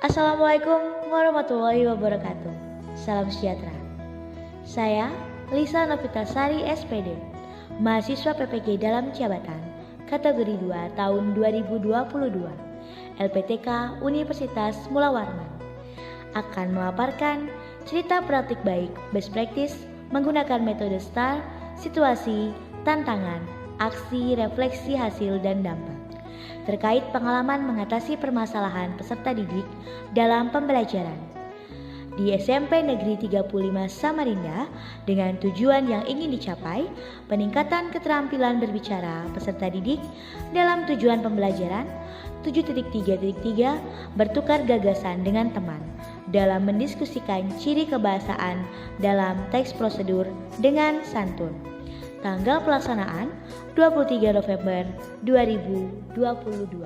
Assalamualaikum warahmatullahi wabarakatuh. Salam sejahtera. Saya Lisa Novitasari SPD, mahasiswa PPG dalam jabatan kategori 2 tahun 2022, LPTK Universitas Mula Warman, akan memaparkan cerita praktik baik best practice menggunakan metode STAR, situasi, tantangan, aksi, refleksi hasil, dan dampak terkait pengalaman mengatasi permasalahan peserta didik dalam pembelajaran di SMP Negeri 35 Samarinda dengan tujuan yang ingin dicapai peningkatan keterampilan berbicara peserta didik dalam tujuan pembelajaran 7.3.3 bertukar gagasan dengan teman dalam mendiskusikan ciri kebahasaan dalam teks prosedur dengan santun. Tanggal pelaksanaan 23 November 2022.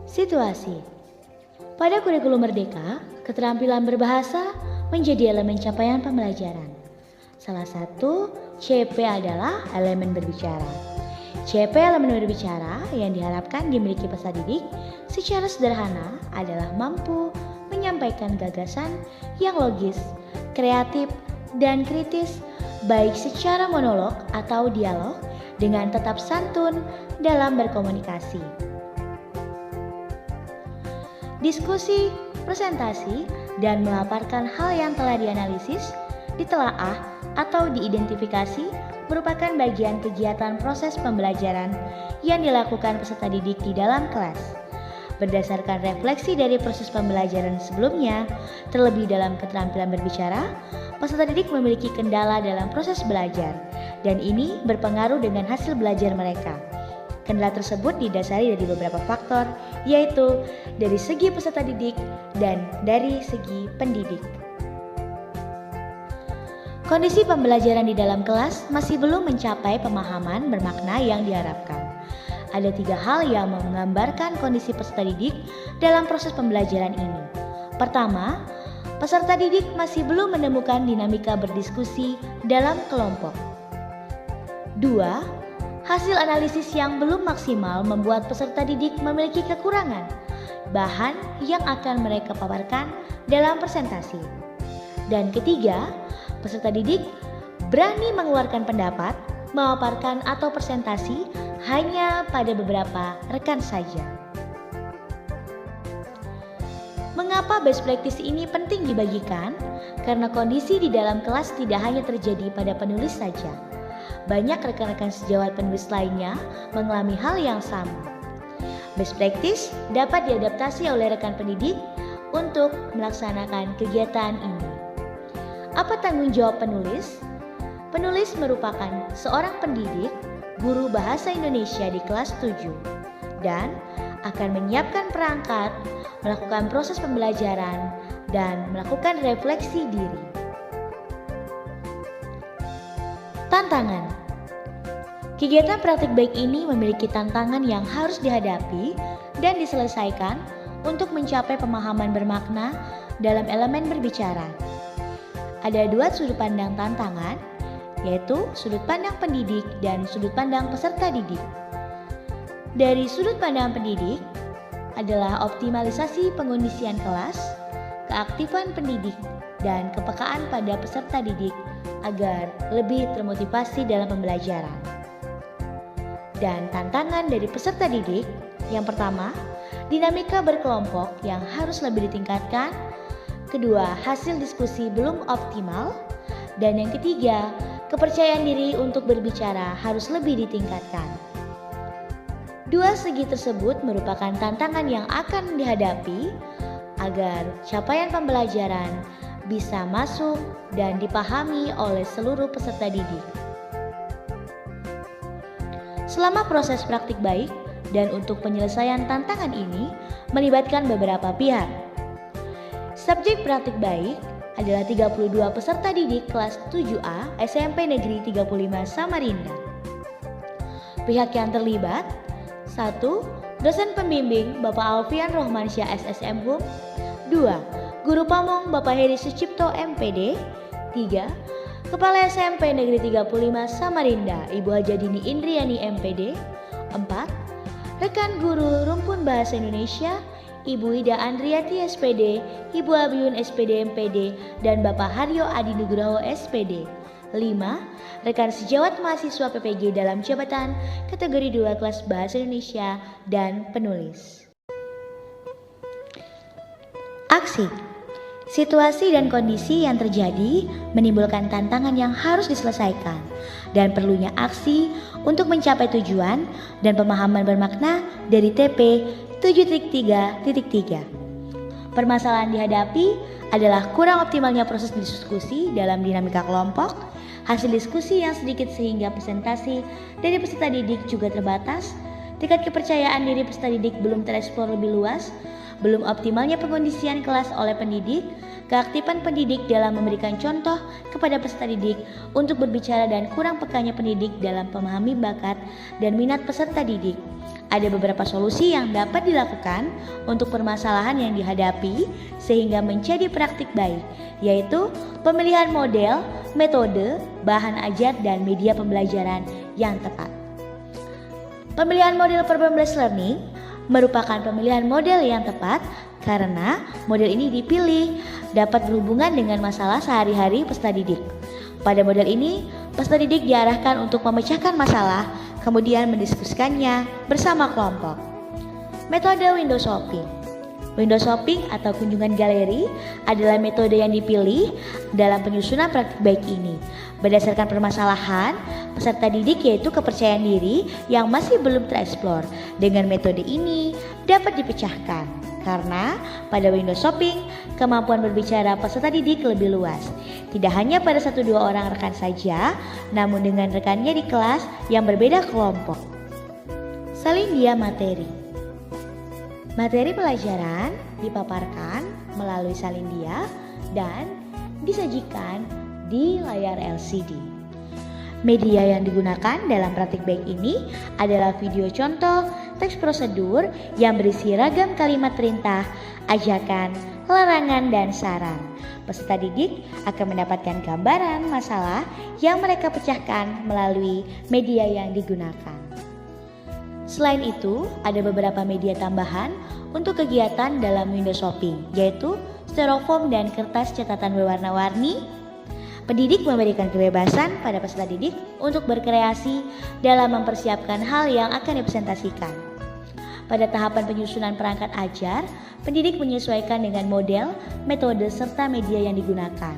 Situasi. Pada kurikulum Merdeka, keterampilan berbahasa menjadi elemen capaian pembelajaran. Salah satu CP adalah elemen berbicara. CP elemen berbicara yang diharapkan dimiliki peserta didik secara sederhana adalah mampu menyampaikan gagasan yang logis, kreatif, dan kritis baik secara monolog atau dialog dengan tetap santun dalam berkomunikasi. Diskusi, presentasi, dan memaparkan hal yang telah dianalisis, ditelaah, atau diidentifikasi merupakan bagian kegiatan proses pembelajaran yang dilakukan peserta didik di dalam kelas. Berdasarkan refleksi dari proses pembelajaran sebelumnya, terlebih dalam keterampilan berbicara, peserta didik memiliki kendala dalam proses belajar, dan ini berpengaruh dengan hasil belajar mereka. Kendala tersebut didasari dari beberapa faktor, yaitu dari segi peserta didik dan dari segi pendidik. Kondisi pembelajaran di dalam kelas masih belum mencapai pemahaman bermakna yang diharapkan. Ada 3 hal yang menggambarkan kondisi peserta didik dalam proses pembelajaran ini. Pertama, peserta didik masih belum menemukan dinamika berdiskusi dalam kelompok. 2, hasil analisis yang belum maksimal membuat peserta didik memiliki kekurangan bahan yang akan mereka paparkan dalam presentasi. Dan ketiga, peserta didik berani mengeluarkan pendapat, memaparkan atau presentasi hanya pada beberapa rekan saja. Mengapa best practice ini penting dibagikan? Karena kondisi di dalam kelas tidak hanya terjadi pada penulis saja. Banyak rekan-rekan sejawat penulis lainnya mengalami hal yang sama. Best practice dapat diadaptasi oleh rekan pendidik untuk melaksanakan kegiatan ini. Apa tanggung jawab penulis? Penulis merupakan seorang pendidik, guru bahasa Indonesia di kelas 7, dan akan menyiapkan perangkat, melakukan proses pembelajaran, dan melakukan refleksi diri. Tantangan. Kegiatan praktik baik ini memiliki tantangan yang harus dihadapi dan diselesaikan untuk mencapai pemahaman bermakna dalam elemen berbicara. Ada 2 sudut pandang tantangan, yaitu sudut pandang pendidik dan sudut pandang peserta didik. Dari sudut pandang pendidik adalah optimalisasi pengondisian kelas, keaktifan pendidik, dan kepekaan pada peserta didik agar lebih termotivasi dalam pembelajaran. Dan tantangan dari peserta didik, yang pertama, dinamika berkelompok yang harus lebih ditingkatkan. Kedua, hasil diskusi belum optimal. Dan yang ketiga, kepercayaan diri untuk berbicara harus lebih ditingkatkan. 2 segi tersebut merupakan tantangan yang akan dihadapi agar capaian pembelajaran bisa masuk dan dipahami oleh seluruh peserta didik. Selama proses praktik baik dan untuk penyelesaian tantangan ini melibatkan beberapa pihak. Subjek praktik baik adalah 32 peserta didik kelas 7A SMP Negeri 35 Samarinda. Pihak yang terlibat: 1. Dosen pembimbing Bapak Alfian Rohmansyah SSM Hum. 2. Guru Pamong Bapak Heri Sucipto MPD. 3. Kepala SMP Negeri 35 Samarinda, Ibu Hajadini Indriani MPD. 4. Rekan Guru Rumpun Bahasa Indonesia, Ibu Ida Andriati SPD, Ibu Abiun SPD MPD, dan Bapak Haryo Adi Nugroho SPD. 5. Rekan sejawat mahasiswa PPG dalam jabatan kategori 2 kelas Bahasa Indonesia dan penulis. Aksi. Situasi dan kondisi yang terjadi menimbulkan tantangan yang harus diselesaikan dan perlunya aksi untuk mencapai tujuan dan pemahaman bermakna dari TP 7.3.3. Permasalahan dihadapi adalah kurang optimalnya proses diskusi dalam dinamika kelompok, hasil diskusi yang sedikit sehingga presentasi dari peserta didik juga terbatas, tingkat kepercayaan diri peserta didik belum tereksplor lebih luas, belum optimalnya pengondisian kelas oleh pendidik, keaktifan pendidik dalam memberikan contoh kepada peserta didik untuk berbicara dan kurang pekanya pendidik dalam memahami bakat dan minat peserta didik. Ada beberapa solusi yang dapat dilakukan untuk permasalahan yang dihadapi sehingga menjadi praktik baik, yaitu pemilihan model, metode, bahan ajar, dan media pembelajaran yang tepat. Pemilihan model problem-based learning merupakan pemilihan model yang tepat karena model ini dipilih dapat berhubungan dengan masalah sehari-hari peserta didik. Pada model ini, peserta didik diarahkan untuk memecahkan masalah, kemudian mendiskusikannya bersama kelompok. Metode window shopping. Window shopping atau kunjungan galeri adalah metode yang dipilih dalam penyusunan praktik baik ini. Berdasarkan permasalahan peserta didik yaitu kepercayaan diri yang masih belum tereksplor. Dengan metode ini dapat dipecahkan karena pada window shopping kemampuan berbicara peserta didik lebih luas. Tidak hanya pada 1-2 orang rekan saja, namun dengan rekannya di kelas yang berbeda kelompok. Salindia materi. Materi pelajaran dipaparkan melalui salindia dan disajikan di layar LCD. Media yang digunakan dalam praktik baik ini adalah video contoh, teks prosedur yang berisi ragam kalimat perintah, ajakan, larangan, dan saran. Peserta didik akan mendapatkan gambaran masalah yang mereka pecahkan melalui media yang digunakan. Selain itu, ada beberapa media tambahan untuk kegiatan dalam window shopping, yaitu styrofoam dan kertas catatan berwarna-warni. Pendidik memberikan kebebasan pada peserta didik untuk berkreasi dalam mempersiapkan hal yang akan dipresentasikan. Pada tahapan penyusunan perangkat ajar, pendidik menyesuaikan dengan model, metode, serta media yang digunakan.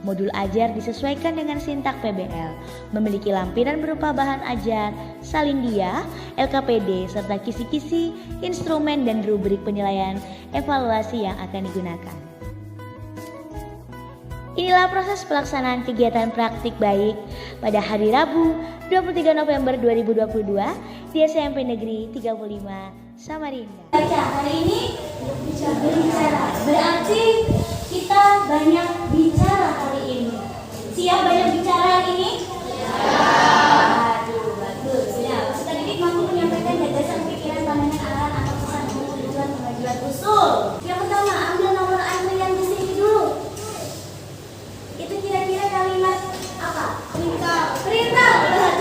Modul ajar disesuaikan dengan sintak PBL, memiliki lampiran berupa bahan ajar, salindia, LKPD, serta kisi-kisi, instrumen, dan rubrik penilaian evaluasi yang akan digunakan. Inilah proses pelaksanaan kegiatan praktik baik pada hari Rabu 23 November 2022 di SMP Negeri 35 Samarinda. Baca, hari ini berbicara, berarti kita banyak bicara hari ini. Siap banyak bicara hari ini? Aduh, bagus. Ya, peserta didik mampu menyampaikan gagasan, pikiran, pandangan, arahan, atau pesan untuk tujuan pengajuan usul. Yang pertama, ambil nomor antrian di sini dulu. Itu kira-kira kalimat apa? Perintah. Perintah.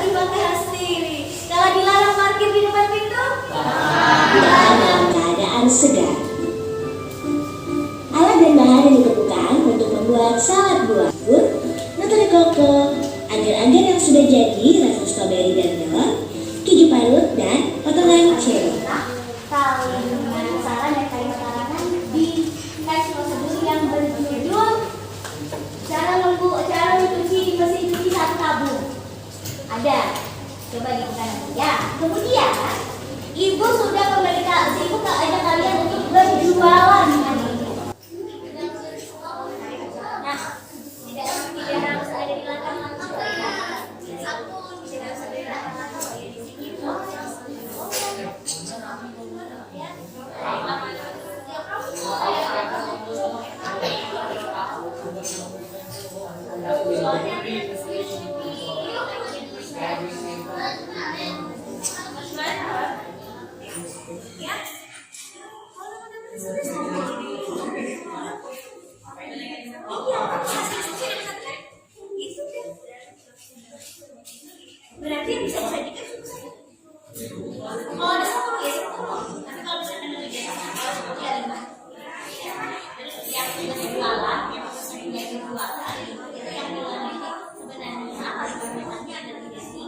Terima kasih. Kalau dilarang parkir di depan pintu? Dalam keadaan segar. Alat dan bahan yang diperlukan untuk membuat salad buah anggur, nata de coco, agar-agar yang sudah jadi, rasa stroberi dan melon, keju parut, dan potongan cherry. Kalimat saran dan kalimat larangan di teks prosedur yang berjudul cara mencuci di mesin cuci satu tabung. Ada. Coba dibuka nanti ya. Kemudian ibu sudah memberikan, ibu ajak kalian untuk berjualan hari ini. Nah, tidak harus ada di belakang langsung ya. Tidak harus ada di belakang langsung ya di sini. Ya. Berarti bisa disajikan sukses. Oh, ada satu ya, tapi kalau misalkan ada kegiatan ya lima. Yang jualan, yang jualan, itu yang jualan ini sebenarnya harganya ada 35.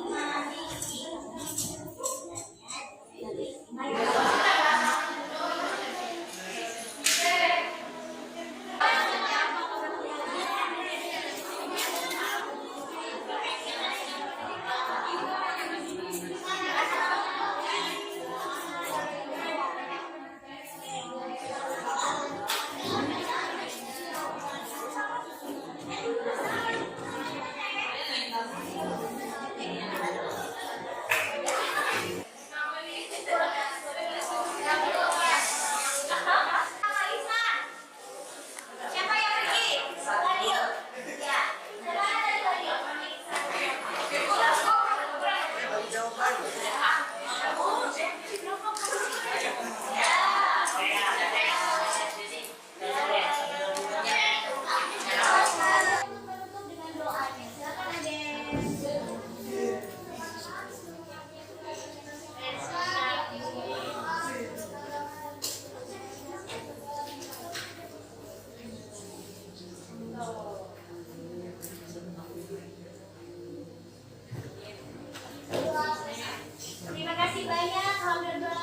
Terima kasih banyak, alhamdulillah.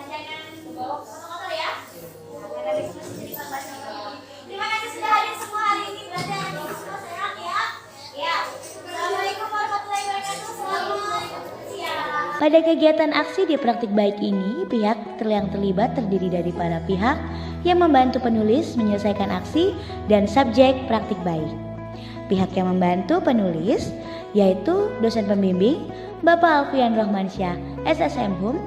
Jangan kotor-kotor ya. Karena diskusi jadi korban. Terima kasih sudah hadir semua hari ini, belajar semua sehat ya. Ya. Assalamualaikum warahmatullahi wabarakatuh. Selamat siang. Pada kegiatan aksi di Praktik Baik ini, pihak yang terlibat terdiri dari para pihak yang membantu penulis menyelesaikan aksi dan subjek praktik baik. Pihak yang membantu penulis yaitu dosen pembimbing Bapak Alfian Rohmansyah, SSM HUM,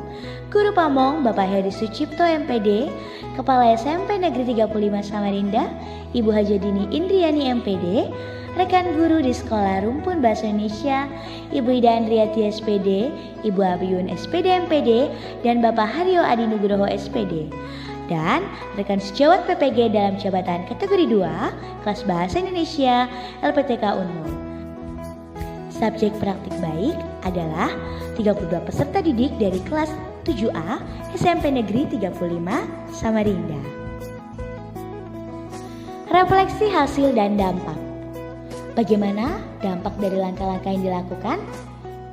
Guru Pamong Bapak Heri Sucipto MPD, Kepala SMP Negeri 35 Samarinda, Ibu Hajadini Indriani MPD, rekan guru di Sekolah Rumpun Bahasa Indonesia, Ibu Ida Andriati SPD, Ibu Abiyun SPD MPD, dan Bapak Haryo Adi Nugroho SPD. Dan rekan sejawat PPG dalam jabatan kategori 2, kelas Bahasa Indonesia, LPTK Unmul. Subjek praktik baik adalah 32 peserta didik dari kelas 7A SMP Negeri 35 Samarinda. Refleksi hasil dan dampak. Bagaimana dampak dari langkah-langkah yang dilakukan?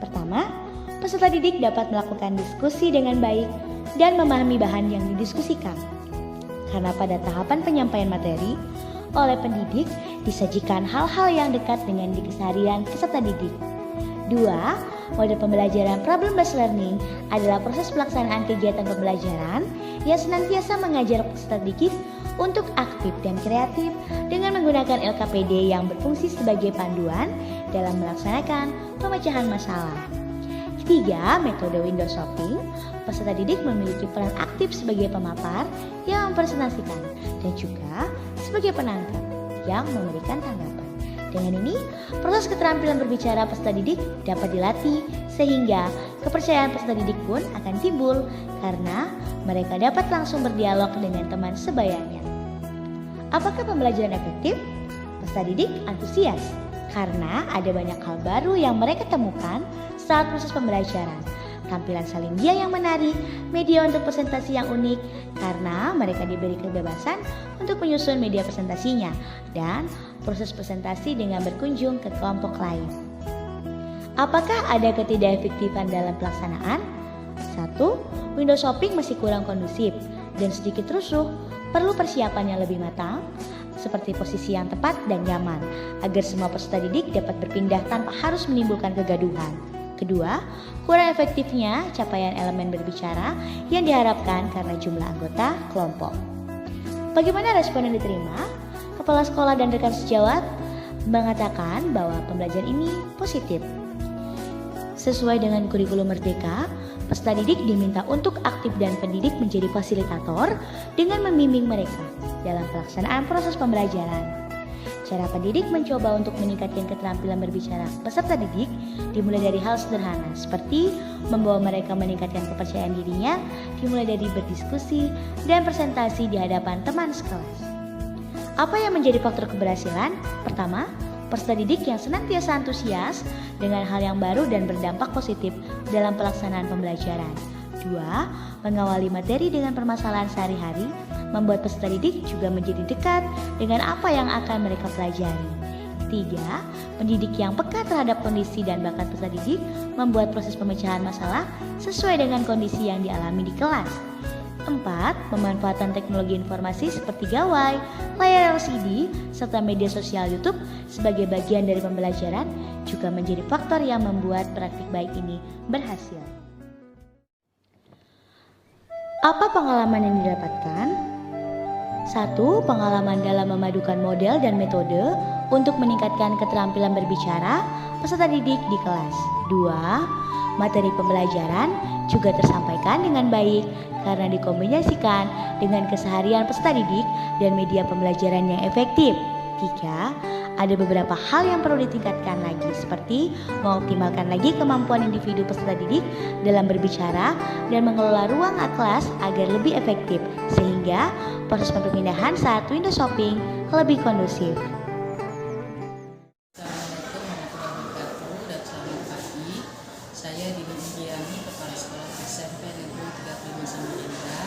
Pertama, peserta didik dapat melakukan diskusi dengan baik dan memahami bahan yang didiskusikan. Karena pada tahapan penyampaian materi, oleh pendidik disajikan hal-hal yang dekat dengan keseharian peserta didik. 2. Mode pembelajaran problem-based learning adalah proses pelaksanaan kegiatan pembelajaran yang senantiasa mengajar peserta didik untuk aktif dan kreatif dengan menggunakan LKPD yang berfungsi sebagai panduan dalam melaksanakan pemecahan masalah. 3. Metode window shopping. Peserta didik memiliki peran aktif sebagai pemapar yang mempresentasikan dan juga sebagai penangkap yang memberikan tanggapan. Dengan ini, proses keterampilan berbicara peserta didik dapat dilatih sehingga kepercayaan peserta didik pun akan timbul karena mereka dapat langsung berdialog dengan teman sebayanya. Apakah pembelajaran efektif? Peserta didik antusias karena ada banyak hal baru yang mereka temukan saat proses pembelajaran. Tampilan salin dia yang menarik, media untuk presentasi yang unik karena mereka diberi kebebasan untuk menyusun media presentasinya dan proses presentasi dengan berkunjung ke kelompok lain. Apakah ada ketidakefektifan dalam pelaksanaan? 1. Window shopping masih kurang kondusif dan sedikit rusuh, perlu persiapan yang lebih matang seperti posisi yang tepat dan nyaman agar semua peserta didik dapat berpindah tanpa harus menimbulkan kegaduhan. Kedua, kurang efektifnya capaian elemen berbicara yang diharapkan karena jumlah anggota kelompok. Bagaimana respon yang diterima? Kepala sekolah dan rekan sejawat mengatakan bahwa pembelajaran ini positif. Sesuai dengan kurikulum Merdeka, peserta didik diminta untuk aktif dan pendidik menjadi fasilitator dengan membimbing mereka dalam pelaksanaan proses pembelajaran. Cara pendidik mencoba untuk meningkatkan keterampilan berbicara peserta didik dimulai dari hal sederhana seperti membawa mereka meningkatkan kepercayaan dirinya, dimulai dari berdiskusi dan presentasi di hadapan teman sekelas. Apa yang menjadi faktor keberhasilan? Pertama, peserta didik yang senantiasa antusias dengan hal yang baru dan berdampak positif dalam pelaksanaan pembelajaran. 2. Mengawali materi dengan permasalahan sehari-hari, membuat peserta didik juga menjadi dekat dengan apa yang akan mereka pelajari. 3. Pendidik yang peka terhadap kondisi dan bakat peserta didik, membuat proses pemecahan masalah sesuai dengan kondisi yang dialami di kelas. 4. Pemanfaatan teknologi informasi seperti gawai, layar LCD, serta media sosial YouTube sebagai bagian dari pembelajaran juga menjadi faktor yang membuat praktik baik ini berhasil. Apa pengalaman yang didapatkan? 1. Pengalaman dalam memadukan model dan metode untuk meningkatkan keterampilan berbicara peserta didik di kelas. 2. Materi pembelajaran juga tersampaikan dengan baik karena dikombinasikan dengan keseharian peserta didik dan media pembelajaran yang efektif. 3. Ada beberapa hal yang perlu ditingkatkan lagi seperti mengoptimalkan lagi kemampuan individu peserta didik dalam berbicara dan mengelola ruang kelas agar lebih efektif sehingga proses perpindahan saat window shopping lebih kondusif. Assalamualaikum warahmatullahi wabarakatuh dan selamat pagi. Saya Dini Indriani, Kepala Sekolah SMP Negeri 35 Samarinda,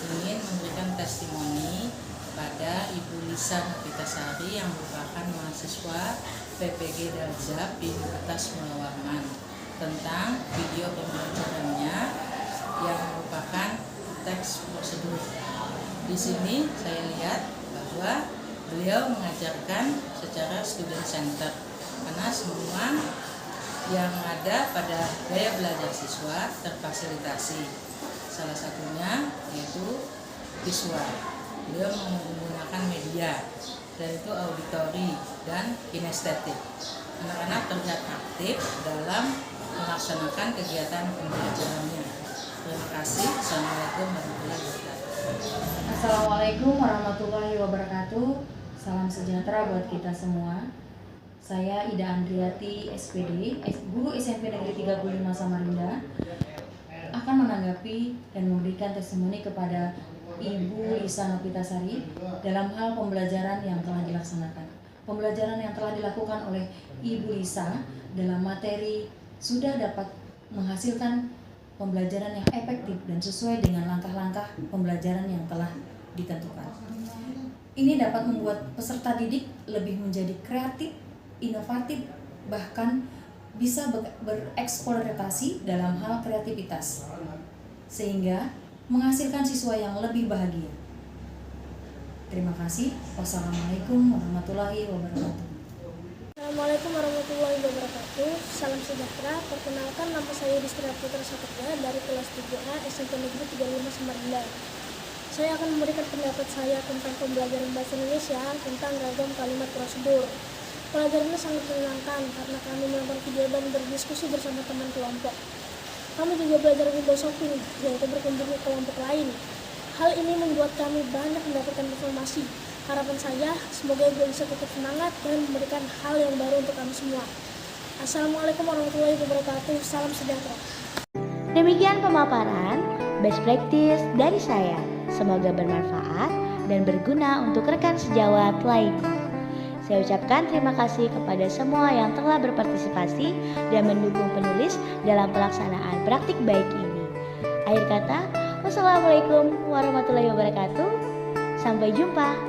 ingin memberikan testimoni kepada Ibu Lisa Novitasari yang merupakan mahasiswa PPG Darjab di Universitas Mulawarman tentang video pembelajarannya yang merupakan teks prosedur. Di sini saya lihat bahwa beliau mengajarkan secara student center karena semua yang ada pada gaya belajar siswa terfasilitasi. Salah satunya yaitu visual. Beliau menggunakan media, dan itu auditori dan kinestetik. Anak-anak terlihat aktif dalam melaksanakan kegiatan pembelajarannya. Terima kasih. Assalamualaikum warahmatullahi wabarakatuh. Assalamualaikum warahmatullahi wabarakatuh. Salam sejahtera buat kita semua. Saya Ida Andriati, SPD, Guru SMP Negeri 35 Samarinda, akan menanggapi dan memberikan testimoni kepada Ibu Lisa Novitasari dalam hal pembelajaran yang telah dilaksanakan. Pembelajaran yang telah dilakukan oleh Ibu Lisa dalam materi sudah dapat menghasilkan pembelajaran yang efektif dan sesuai dengan langkah-langkah pembelajaran yang telah ditentukan. Ini dapat membuat peserta didik lebih menjadi kreatif, inovatif, bahkan bisa bereksploitasi dalam hal kreativitas, sehingga menghasilkan siswa yang lebih bahagia. Terima kasih. Wassalamualaikum warahmatullahi wabarakatuh. Assalamualaikum warahmatullahi wabarakatuh. Salam sejahtera. Perkenalkan, nama saya Yudhistira Putra Saputra dari kelas 3A SMP Negeri 35 Samarinda. Saya akan memberikan pendapat saya tentang pembelajaran bahasa Indonesia tentang ragam kalimat prosedur. Pelajaran ini sangat menyenangkan karena kami melakukan video dan berdiskusi bersama teman kelompok. Kami juga belajar window shopping, yaitu berkunjung ke kelompok lain. Hal ini membuat kami banyak mendapatkan informasi. Harapan saya, semoga Ibu bisa tetap semangat dan memberikan hal yang baru untuk kami semua. Assalamualaikum warahmatullahi wabarakatuh. Salam sejahtera. Demikian pemaparan best practice dari saya. Semoga bermanfaat dan berguna untuk rekan sejawat lainnya. Saya ucapkan terima kasih kepada semua yang telah berpartisipasi dan mendukung penulis dalam pelaksanaan praktik baik ini. Akhir kata, wassalamualaikum warahmatullahi wabarakatuh. Sampai jumpa.